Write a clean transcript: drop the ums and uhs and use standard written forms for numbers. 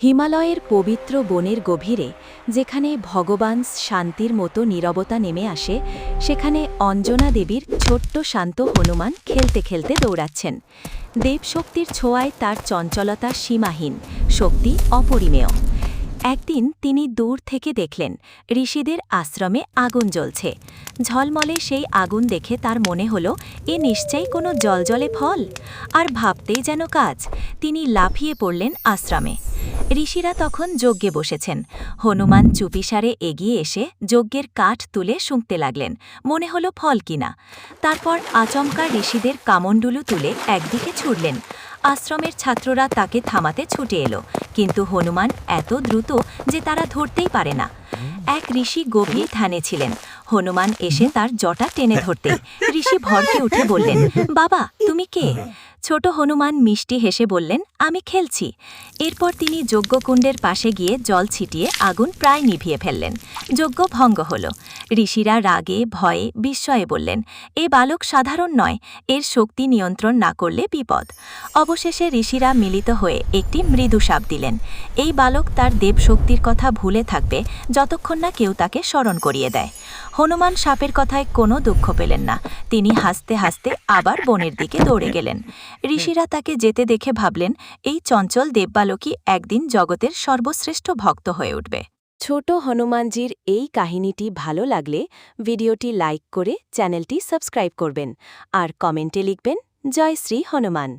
হিমালয়ের পবিত্র বনের গভীরে যেখানে ভগবান শান্তির মতো নীরবতা নেমে আসে, সেখানে অঞ্জনা দেবীর ছোট্ট শান্ত হনুমান খেলতে খেলতে দৌড়াচ্ছেন। দেবশক্তির ছোঁয়ায় তার চঞ্চলতা সীমাহীন, শক্তি অপরিমেয়। একদিন তিনি দূর থেকে দেখলেন ঋষিদের আশ্রমে আগুন জ্বলছে। ঝলমলে সেই আগুন দেখে তার মনে হলো এ নিশ্চয়ই কোনো জলজলে ফল। আর ভাবতেই যেন কাজ, তিনি লাফিয়ে পড়লেন আশ্রমে। ঋষিরা তখন যজ্ঞে বসেছেন। হনুমান চুপিসারে এগিয়ে এসে যজ্ঞের কাঠ তুলে শুঁকতে লাগলেন, মনে হলো ফল কিনা। তারপর আচমকা ঋষিদের কামণ্ডুলু তুলে একদিকে ছুড়লেন। আশ্রমের ছাত্ররা তাকে থামাতে ছুটে এলো, কিন্তু হনুমান এত দ্রুত যে তারা ধরতেই পারে না। এক ঋষি গভীর ধ্যানে ছিলেন। হনুমান এসে তার জটা টেনে ধরতেই ঋষি ভরকে উঠে বললেন, বাবা তুমি কে? ছোট হনুমান মিষ্টি হেসে বললেন, আমি খেলছি। এরপর তিনি যজ্ঞকুণ্ডের পাশে গিয়ে জল ছিটিয়ে আগুন প্রায় নিভিয়ে ফেললেন। যজ্ঞ ভঙ্গ হল। ঋষিরা রাগে ভয়ে বিস্ময়ে বললেন, এ বালক সাধারণ নয়, এর শক্তি নিয়ন্ত্রণ না করলে বিপদ। অবশেষে ঋষিরা মিলিত হয়ে একটি মৃদু শাপ দিলেন। এই বালক তার দেবশক্তির কথা ভুলে থাকবে যতক্ষণ না কেউ তাকে স্মরণ করিয়ে দেয়। হনুমান সাপের কথায় কোনো দুঃখ পেলেন না। তিনি হাসতে হাসতে আবার বনের দিকে দৌড়ে গেলেন। ঋষিরা তাকে যেতে দেখে ভাবলেন, এই চঞ্চল দেববালকই একদিন জগতের সর্বশ্রেষ্ঠ ভক্ত হয়ে উঠবে। ছোট হনুমানজির এই কাহিনীটি ভালো লাগলে ভিডিওটি লাইক করে চ্যানেলটি সাবস্ক্রাইব করবেন আর কমেন্টে লিখবেন, জয় শ্রী হনুমান।